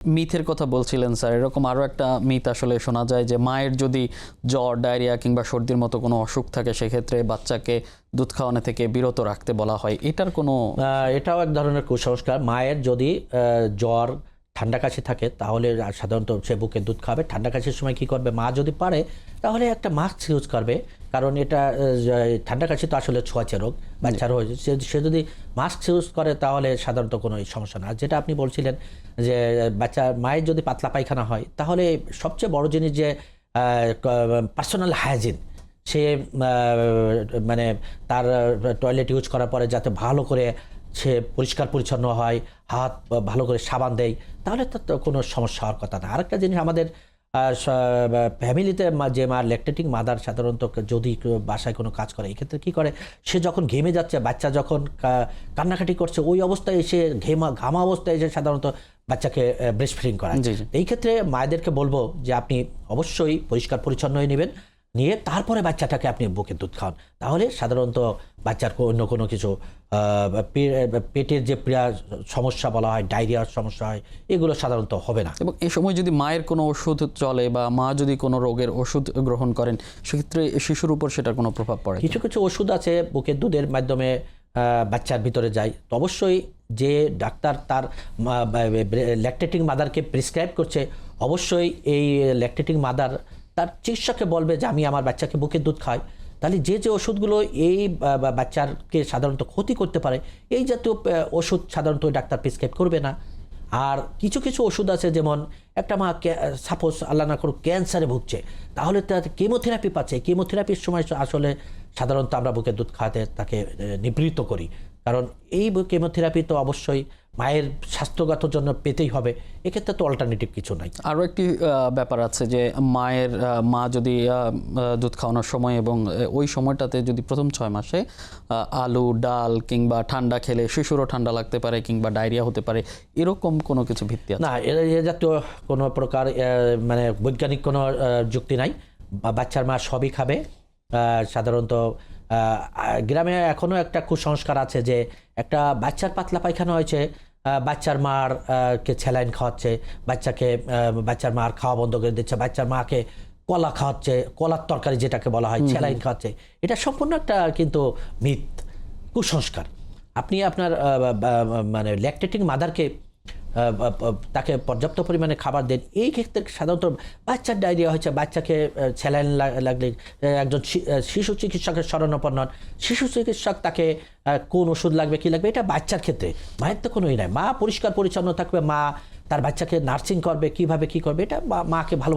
মিথের কথা বলছিলেন স্যার, এরকম আরও একটা মিথ আসলে শোনা যায় যে মায়ের যদি জ্বর, ডায়রিয়া কিংবা সর্দির মতো কোনো অসুখ থাকে সেক্ষেত্রে বাচ্চাকে দুধ খাওয়ানো থেকে বিরত রাখতে বলা হয়। এটার কোনো এটাও এক ধরনের কুসংস্কার। মায়ের যদি জ্বর, ঠান্ডা কাশি থাকে তাহলে সাধারণত সে বুকে দুধ খাবে। ঠান্ডা কাশির সময় কি করবে, মা যদি পারে তাহলে একটা মাস্ক ইউজ করবে, কারণ এটা ঠান্ডা কাশি তো আসলে ছোঁয়াচে রোগ, বাচ্চার হয়েছে। সে যদি মাস্ক ইউজ করে তাহলে সাধারণত কোনো সমস্যা না। যেটা আপনি বলছিলেন যে মায়ের যদি পাতলা পায়খানা হয় তাহলে সবচেয়ে বড় জিনিস যে পার্সোনাল হাইজিন, সে মানে তার টয়লেট ইউজ করার পরে যাতে ভালো করে সে পরিষ্কার পরিচ্ছন্ন হয়, হাত ভালো করে সাবান দেয়, তাহলে তো কোনো সমস্যা হওয়ার কথা না। আরেকটা জিনিস, আমাদের ফ্যামিলিতে যে মা ল্যাকটেটিং মাদার সাধারণত যদি বাসায় কোনো কাজ করে, এক্ষেত্রে কী করে, সে যখন ঘেমে যাচ্ছে, বাচ্চা যখন কান্নাকাটি করছে, ওই অবস্থায় এসে ঘামা অবস্থায় এসে সাধারণত বাচ্চাকে ব্রেস্ট ফিডিং করায়। এই ক্ষেত্রে মায়েদেরকে বলবো যে আপনি অবশ্যই পরিষ্কার পরিচ্ছন্ন হয়ে নেবেন, নিয়ে তারপরে বাচ্চাটাকে আপনি বুকে দুধ খাওয়ান, তাহলে সাধারণত বাচ্চার অন্য কোনো কিছু পেটের যে সমস্যা বলা হয়, ডায়রিয়ার সমস্যা হয়, এগুলো সাধারণত হবে না। এবং এই সময় যদি মায়ের কোনো ওষুধ চলে বা মা যদি কোনো রোগের ওষুধ গ্রহণ করেন, সেক্ষেত্রে শিশুর উপর সেটার কোনো প্রভাব পড়ে? কিছু কিছু ওষুধ আছে বুকের দুধের মাধ্যমে বাচ্চার ভিতরে যায়, তো অবশ্যই যে ডাক্তার তার ল্যাকটেটিং মাদারকে প্রেসক্রাইব করছে, অবশ্যই এই ল্যাকটেটিং মাদার তার চিকিৎসককে বলবে যে আমি আমার বাচ্চাকে বুকের দুধ খাই। তাহলে যে যে ওষুধগুলো এই বাচ্চাকে সাধারণত ক্ষতি করতে পারে, এই জাতীয় ওষুধ সাধারণত ডাক্তার প্রেসক্রাইব করবে না। আর কিছু কিছু ওষুধ আছে, যেমন একটা মা সাপোজ আল্লাহ না করুক ক্যান্সারে ভুগছে, তাহলে তার কেমোথেরাপি পাচ্ছে, কেমোথেরাপির সময় আসলে সাধারণত আমরা বুকের দুধ খাওয়াতে তাকে নিবৃত্ত করি, কারণ এই কেমোথেরাপি তো অবশ্যই মায়ের স্বাস্থ্যগত জন্য পেতেই হবে, এক্ষেত্রে তো অল্টারনেটিভ কিছু নাই। আরও একটি ব্যাপার আছে যে মা যদি দুধ খাওয়ানোর সময় এবং ওই সময়টাতে যদি প্রথম 6 মাসে আলু, ডাল কিংবা ঠান্ডা খেলে শিশুরও ঠান্ডা লাগতে পারে কিংবা ডায়রিয়া হতে পারে, এরকম কোনো কিছু ভিত্তি আছে না? এ জাতীয় কোনো প্রকার মানে বৈজ্ঞানিক কোনো যুক্তি নাই। বাচ্চার মা সবই খাবে। সাধারণত গ্রামে এখনও একটা কুসংস্কার আছে যে একটা বাচ্চার পাতলা পায়খানা হয়েছে, বাচ্চার মার কে স্যালাইন খাওয়াচ্ছে, বাচ্চার মার খাওয়া বন্ধ করে দিচ্ছে, বাচ্চার মাকে কলা খাওয়াচ্ছে, কলার তরকারি যেটাকে বলা হয় স্যালাইন খাওয়াচ্ছে। এটা সম্পূর্ণ একটা কিন্তু মিথ, কুসংস্কার। আপনি আপনার মানে ল্যাকটেটিং মাদারকে তাকে পর্যাপ্ত পরিমাণে খাবার দেন। এই ক্ষেত্রে সাধারণত বাচ্চার ডায়রিয়া হয়েছে, বাচ্চাকে স্যালাইন লাগলে একজন শিশু চিকিৎসকের শরণাপন্ন হন। শিশু চিকিৎসক তাকে কোন ওষুধ লাগবে, কী লাগবে, এটা বাচ্চার ক্ষেত্রে। মায়ের তো কোনোই নাই। মা পরিষ্কার পরিচ্ছন্ন থাকবে, মা তার বাচ্চাকে নার্সিং করবে, কিভাবে কি করবে, এটা মাকে ভালো